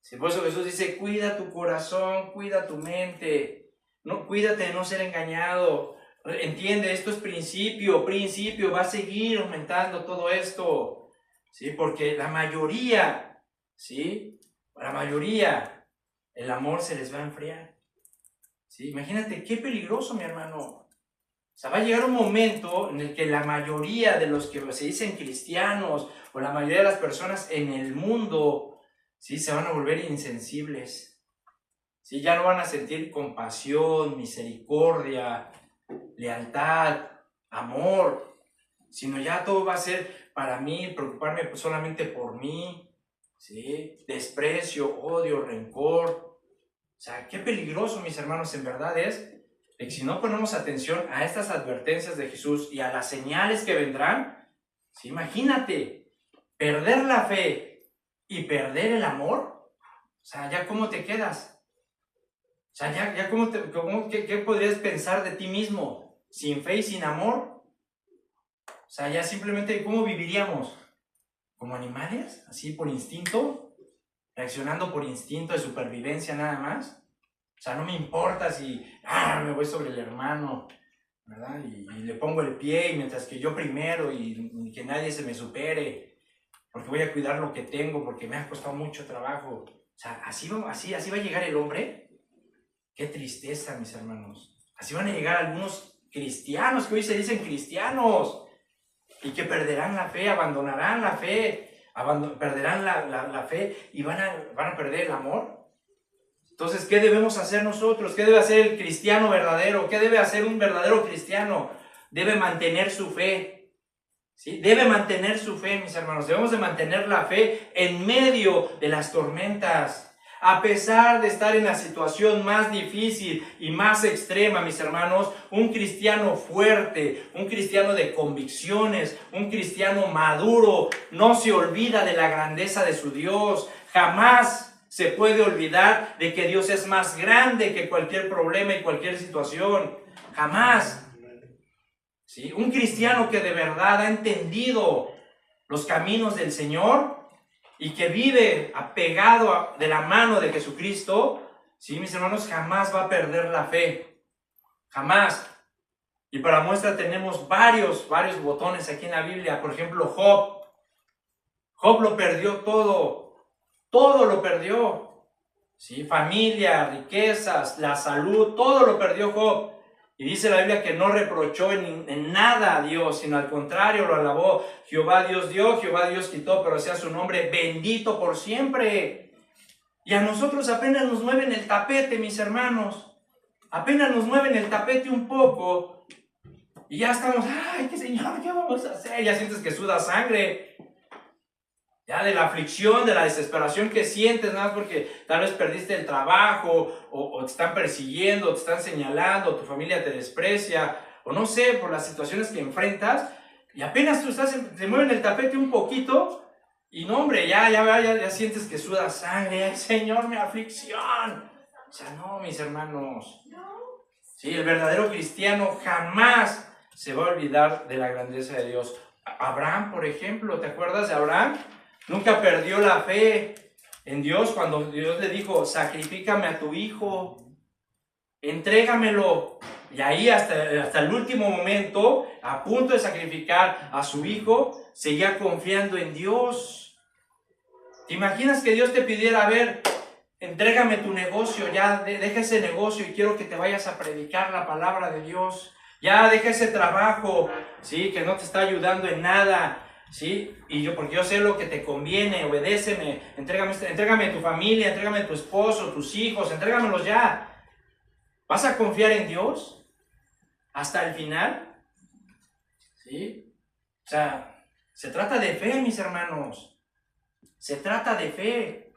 Sí, por eso Jesús dice, cuida tu corazón, cuida tu mente, no, cuídate de no ser engañado. Entiende, esto es principio, va a seguir aumentando todo esto, ¿sí? Porque la mayoría, ¿sí? La mayoría, el amor se les va a enfriar, ¿sí? Imagínate qué peligroso, mi hermano. O sea, va a llegar un momento en el que la mayoría de los que se dicen cristianos o la mayoría de las personas en el mundo, ¿sí? Se van a volver insensibles, ¿sí? Ya no van a sentir compasión, misericordia, lealtad, amor, sino ya todo va a ser para mí, preocuparme solamente por mí, ¿sí? Desprecio, odio, rencor. O sea, qué peligroso, mis hermanos, en verdad es que si no ponemos atención a estas advertencias de Jesús y a las señales que vendrán, ¿sí? Imagínate, perder la fe y perder el amor, o sea, ¿ya cómo te quedas? O sea, ¿qué podrías pensar de ti mismo sin fe y sin amor? O sea, ya simplemente, ¿cómo viviríamos? ¿Como animales? ¿Así por instinto? ¿Reaccionando por instinto de supervivencia nada más? O sea, no me importa si me voy sobre el hermano, ¿verdad? Y le pongo el pie y mientras que yo primero y que nadie se me supere, porque voy a cuidar lo que tengo, porque me ha costado mucho trabajo. O sea, así va a llegar el hombre. Qué tristeza, mis hermanos. Así van a llegar algunos cristianos que hoy se dicen cristianos y que perderán la fe, abandonarán la fe, perderán la fe y van a perder el amor. Entonces, ¿qué debemos hacer nosotros? ¿Qué debe hacer el cristiano verdadero? ¿Qué debe hacer un verdadero cristiano? Debe mantener su fe, ¿sí? Debe mantener su fe, mis hermanos. Debemos de mantener la fe en medio de las tormentas. A pesar de estar en la situación más difícil y más extrema, mis hermanos, un cristiano fuerte, un cristiano de convicciones, un cristiano maduro, no se olvida de la grandeza de su Dios. Jamás se puede olvidar de que Dios es más grande que cualquier problema y cualquier situación. Jamás. ¿Sí? Un cristiano que de verdad ha entendido los caminos del Señor y que vive apegado de la mano de Jesucristo, sí, mis hermanos, jamás va a perder la fe. Jamás. Y para muestra tenemos varios botones aquí en la Biblia. Por ejemplo, Job. Job lo perdió todo. Todo lo perdió. ¿Sí? Familia, riquezas, la salud, todo lo perdió Job. Y dice la Biblia que no reprochó en nada a Dios, sino al contrario lo alabó. Jehová Dios dio, Jehová Dios quitó, pero sea su nombre bendito por siempre. Y a nosotros apenas nos mueven el tapete, mis hermanos. Apenas nos mueven el tapete un poco. Y ya estamos, ay, qué Señor, ¿qué vamos a hacer? Ya sientes que suda sangre. Ya de la aflicción, de la desesperación que sientes, nada más porque tal vez perdiste el trabajo, o te están persiguiendo, te están señalando, tu familia te desprecia, o no sé, por las situaciones que enfrentas, y apenas tú te mueven el tapete un poquito, y no, hombre, ya sientes que suda sangre. ¡Ay, Señor, mi aflicción! O sea, no, mis hermanos. Sí, el verdadero cristiano jamás se va a olvidar de la grandeza de Dios. Abraham, por ejemplo, ¿te acuerdas de Abraham? Nunca perdió la fe en Dios cuando Dios le dijo, sacrifícame a tu hijo, entrégamelo. Y ahí hasta el último momento, a punto de sacrificar a su hijo, seguía confiando en Dios. ¿Te imaginas que Dios te pidiera, a ver, entrégame tu negocio, ya deja ese negocio y quiero que te vayas a predicar la palabra de Dios. Ya deja ese trabajo, ¿sí? Que no te está ayudando en nada, ¿sí? Porque yo sé lo que te conviene, obedéceme, entrégame tu familia, entrégame tu esposo, tus hijos, entrégamelos ya. ¿Vas a confiar en Dios hasta el final? ¿Sí? O sea, se trata de fe, mis hermanos. Se trata de fe.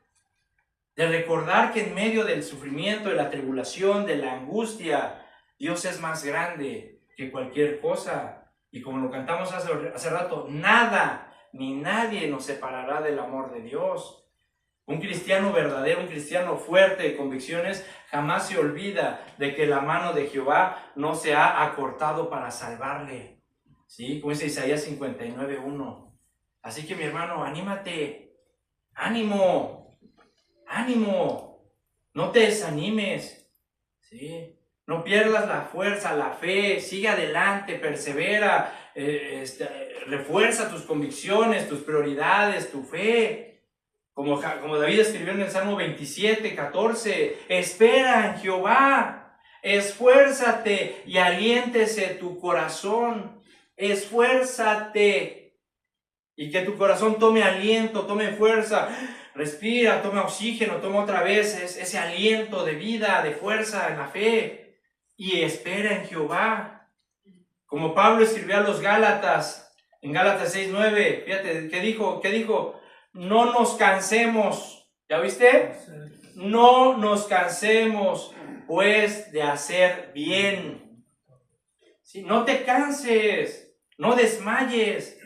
De recordar que en medio del sufrimiento, de la tribulación, de la angustia, Dios es más grande que cualquier cosa. Y como lo cantamos hace rato, nada ni nadie nos separará del amor de Dios. Un cristiano verdadero, un cristiano fuerte de convicciones, jamás se olvida de que la mano de Jehová no se ha acortado para salvarle. ¿Sí? Como dice Isaías 59:1. Así que mi hermano, anímate, ánimo, ánimo, no te desanimes, ¿sí? No pierdas la fuerza, la fe, sigue adelante, persevera, refuerza tus convicciones, tus prioridades, tu fe. Como David escribió en el Salmo 27:14, espera en Jehová, esfuérzate y aliéntese tu corazón, esfuérzate. Y que tu corazón tome aliento, tome fuerza, respira, toma oxígeno, toma otra vez ese aliento de vida, de fuerza en la fe. Y espera en Jehová. Como Pablo escribió a los Gálatas, en Gálatas 6:9, fíjate, ¿qué dijo? No nos cansemos, ¿ya viste? No nos cansemos, pues, de hacer bien. ¿Sí? No te canses, no desmayes.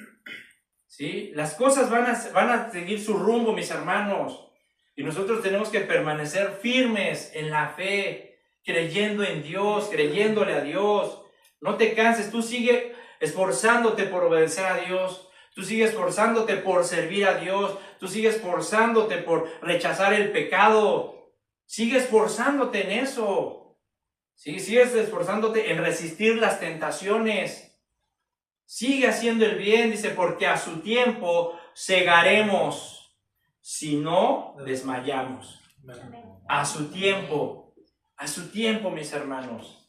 ¿Sí? Las cosas van a seguir su rumbo, mis hermanos. Y nosotros tenemos que permanecer firmes en la fe, creyendo en Dios, creyéndole a Dios. No te canses, tú sigue esforzándote por obedecer a Dios. Tú sigues esforzándote por servir a Dios. Tú sigues esforzándote por rechazar el pecado. Sigue esforzándote en eso. ¿Sí? Sigues esforzándote en resistir las tentaciones. Sigue haciendo el bien, dice, porque a su tiempo segaremos, si no desmayamos. A su tiempo, mis hermanos.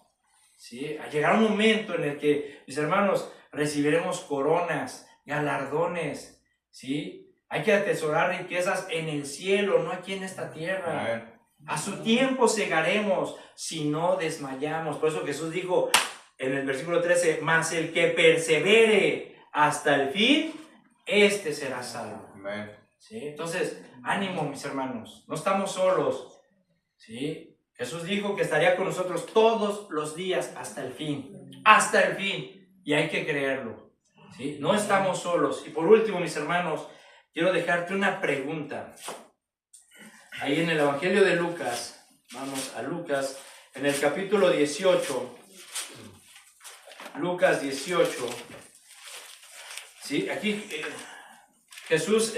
¿Sí? Llegará un momento en el que, mis hermanos, recibiremos coronas, galardones. ¿Sí? Hay que atesorar riquezas en el cielo, no aquí en esta tierra. A su tiempo segaremos, si no desmayamos. Por eso Jesús dijo en el versículo 13, mas el que persevere hasta el fin, este será salvo. ¿Sí? Entonces, ánimo, mis hermanos, no estamos solos. ¿Sí? Jesús dijo que estaría con nosotros todos los días hasta el fin, y hay que creerlo. ¿Sí? No estamos solos. Y por último, mis hermanos, quiero dejarte una pregunta. Ahí en el Evangelio de Lucas, vamos a Lucas, en el capítulo 18, Lucas 18, ¿sí? Aquí Jesús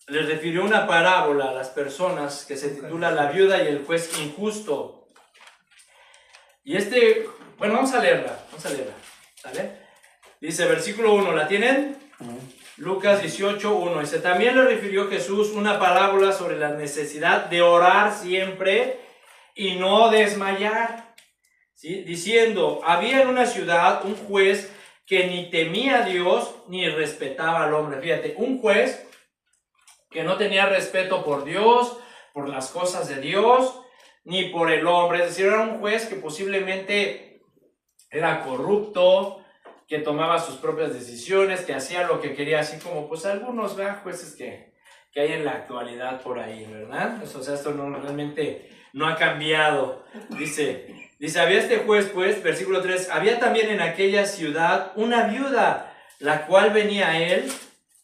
les refirió una parábola a las personas que se titula La viuda y el juez injusto. Y bueno, vamos a leerla, ¿sale? Dice, versículo 1, ¿la tienen? Lucas 18:1, dice, también le refirió Jesús una parábola sobre la necesidad de orar siempre y no desmayar. ¿Sí? Diciendo, había en una ciudad un juez que ni temía a Dios ni respetaba al hombre. Fíjate, un juez que no tenía respeto por Dios, por las cosas de Dios, ni por el hombre. Es decir, era un juez que posiblemente era corrupto, que tomaba sus propias decisiones, que hacía lo que quería, así como pues algunos jueces que hay en la actualidad por ahí, ¿verdad? O sea, esto realmente no ha cambiado. Dice, había este juez, pues, versículo 3, había también en aquella ciudad una viuda, la cual venía a él,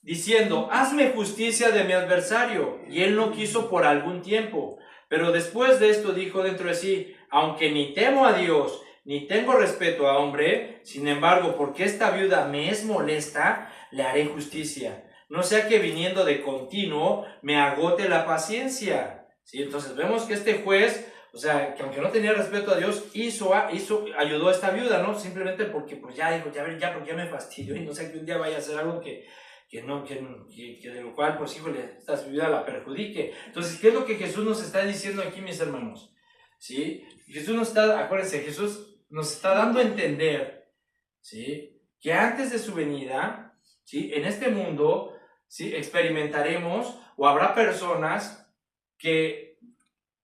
diciendo, hazme justicia de mi adversario. Y él no quiso por algún tiempo. Pero después de esto dijo dentro de sí, aunque ni temo a Dios, ni tengo respeto a hombre, sin embargo, porque esta viuda me es molesta, le haré justicia. No sea que viniendo de continuo me agote la paciencia. ¿Sí? Entonces vemos que este juez, o sea, que aunque no tenía respeto a Dios, ayudó a esta viuda, ¿no? Simplemente porque pues ya dijo, ya porque ya me fastidio y no sé que un día vaya a hacer algo que de lo cual, pues, híjole, esta vida la perjudique. Entonces, ¿qué es lo que Jesús nos está diciendo aquí, mis hermanos? ¿Sí? Acuérdense, Jesús nos está dando a entender, ¿sí?, que antes de su venida, ¿sí?, en este mundo, ¿sí?, experimentaremos o habrá personas que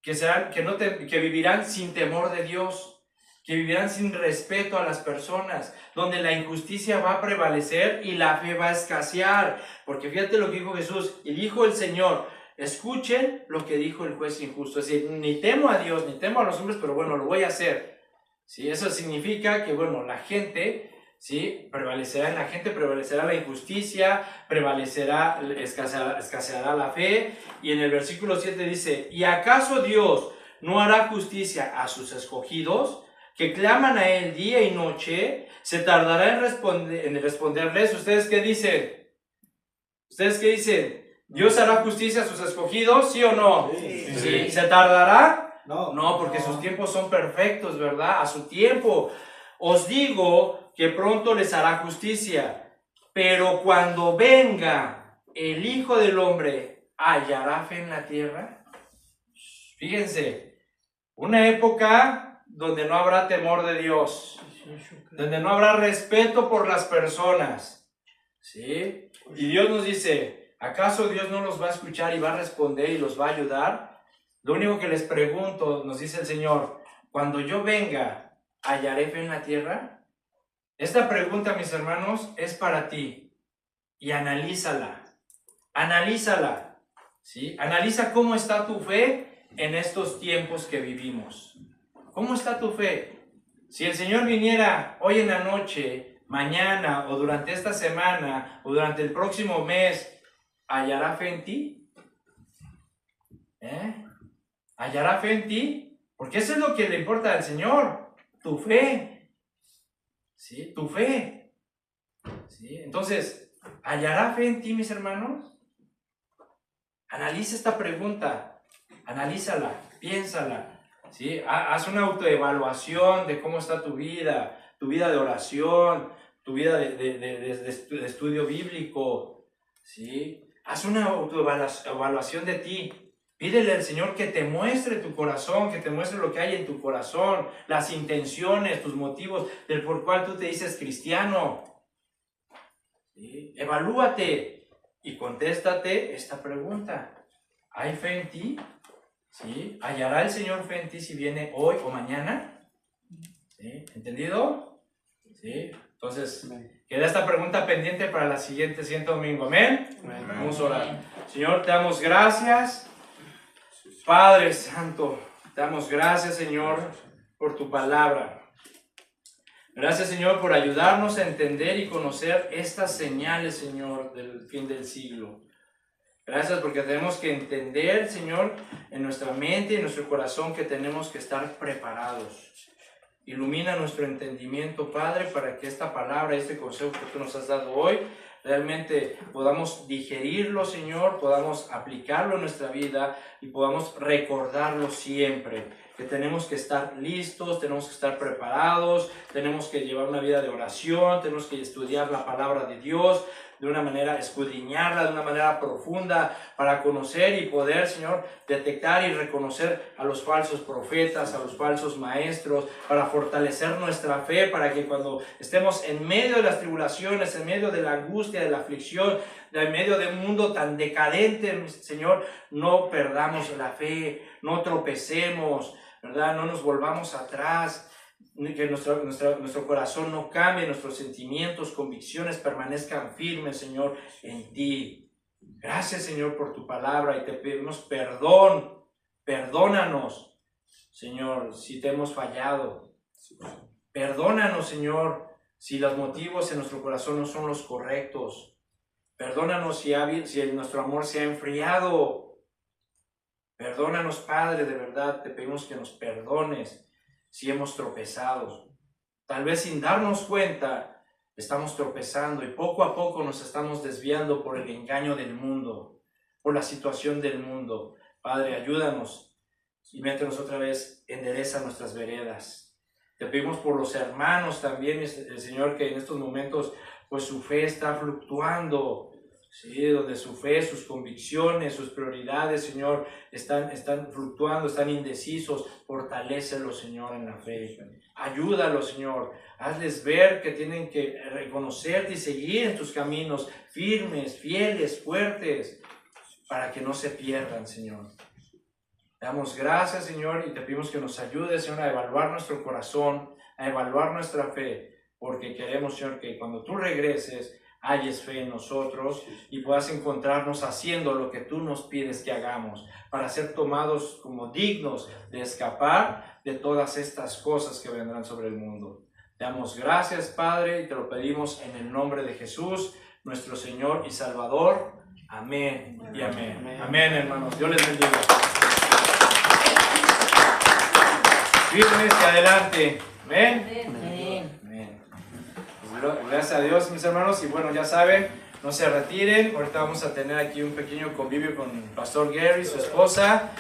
vivirán sin temor de Dios, que vivirán sin respeto a las personas, donde la injusticia va a prevalecer y la fe va a escasear. Porque fíjate lo que dijo Jesús, y dijo el Señor: escuchen lo que dijo el juez injusto. Es decir, ni temo a Dios, ni temo a los hombres, pero bueno, lo voy a hacer. ¿Sí? Eso significa que, bueno, la gente, ¿sí?, prevalecerá la injusticia, escaseará la fe. Y en el versículo 7 dice: ¿y acaso Dios no hará justicia a sus escogidos, que claman a Él día y noche? ¿Se tardará en responderles? ¿Ustedes qué dicen? ¿Ustedes qué dicen? ¿Dios hará justicia a sus escogidos? ¿Sí o no? Sí. ¿Se tardará? No, porque sus tiempos son perfectos, ¿verdad? A su tiempo. Os digo que pronto les hará justicia, pero cuando venga el Hijo del Hombre, ¿hallará fe en la tierra? Fíjense, una época donde no habrá temor de Dios, donde no habrá respeto por las personas, ¿sí? Y Dios nos dice: ¿acaso Dios no los va a escuchar y va a responder y los va a ayudar? Lo único que les pregunto, nos dice el Señor: cuando yo venga, ¿hallaré fe en la tierra? Esta pregunta, mis hermanos, es para ti, y analízala, ¿sí? Analiza cómo está tu fe en estos tiempos que vivimos. ¿Cómo está tu fe? Si el Señor viniera hoy en la noche, mañana, o durante esta semana, o durante el próximo mes, ¿hallará fe en ti? ¿Hallará fe en ti? Porque eso es lo que le importa al Señor, tu fe. ¿Sí? Tu fe. ¿Sí? Entonces, ¿hallará fe en ti, mis hermanos? Analiza esta pregunta, analízala, piénsala. ¿Sí? Haz una autoevaluación de cómo está tu vida de oración, tu vida de estudio bíblico, ¿sí? Haz una autoevaluación de ti. Pídele al Señor que te muestre tu corazón, que te muestre lo que hay en tu corazón, las intenciones, tus motivos, del por cual tú te dices cristiano. ¿Sí? Evalúate y contéstate esta pregunta: ¿hay fe en ti? ¿Sí? ¿Hallará el Señor fe en ti si viene hoy o mañana? ¿Sí? ¿Entendido? ¿Sí? Entonces, queda esta pregunta pendiente para la siguiente domingo. ¿Amén? Amén. Vamos a orar. Señor, te damos gracias. Padre Santo, te damos gracias, Señor, por tu palabra. Gracias, Señor, por ayudarnos a entender y conocer estas señales, Señor, del fin del siglo. Gracias porque tenemos que entender, Señor, en nuestra mente y en nuestro corazón que tenemos que estar preparados. Ilumina nuestro entendimiento, Padre, para que esta palabra, este consejo que tú nos has dado hoy, realmente podamos digerirlo, Señor, podamos aplicarlo en nuestra vida y podamos recordarlo siempre. Que tenemos que estar listos, tenemos que estar preparados, tenemos que llevar una vida de oración, tenemos que estudiar la palabra de Dios de una manera, escudriñarla de una manera profunda para conocer y poder, Señor, detectar y reconocer a los falsos profetas, a los falsos maestros, para fortalecer nuestra fe, para que cuando estemos en medio de las tribulaciones, en medio de la angustia, de la aflicción, en medio de un mundo tan decadente, Señor, no perdamos la fe, no tropecemos, ¿verdad? No nos volvamos atrás, que nuestro corazón no cambie, nuestros sentimientos, convicciones permanezcan firmes, Señor, en ti. Gracias, Señor, por tu palabra y te pedimos perdón. Perdónanos, Señor, si te hemos fallado. Perdónanos, Señor, si los motivos en nuestro corazón no son los correctos. Perdónanos si nuestro amor se ha enfriado. Perdónanos, Padre, de verdad, te pedimos que nos perdones si hemos tropezado. Tal vez sin darnos cuenta, estamos tropezando y poco a poco nos estamos desviando por el engaño del mundo, por la situación del mundo. Padre, ayúdanos y métenos otra vez, endereza nuestras veredas. Te pedimos por los hermanos también, el Señor, que en estos momentos pues su fe está fluctuando. Sí, donde su fe, sus convicciones, sus prioridades, Señor, están fluctuando, están indecisos. Fortalécelos, Señor, en la fe. Ayúdalos, Señor. Hazles ver que tienen que reconocerte y seguir en tus caminos, firmes, fieles, fuertes, para que no se pierdan, Señor. Damos gracias, Señor, y te pedimos que nos ayudes, Señor, a evaluar nuestro corazón, a evaluar nuestra fe, porque queremos, Señor, que cuando tú regreses, halles fe en nosotros y puedas encontrarnos haciendo lo que tú nos pides que hagamos, para ser tomados como dignos de escapar de todas estas cosas que vendrán sobre el mundo. Te damos gracias, Padre, y te lo pedimos en el nombre de Jesús, nuestro Señor y Salvador. Amén y amén. Amén, amén, hermanos. Dios les bendiga. Firmes y adelante. Amén. Amén. Pues, gracias a Dios, mis hermanos. Y bueno, ya saben, no se retiren. Ahorita vamos a tener aquí un pequeño convivio con el pastor Gary y su esposa.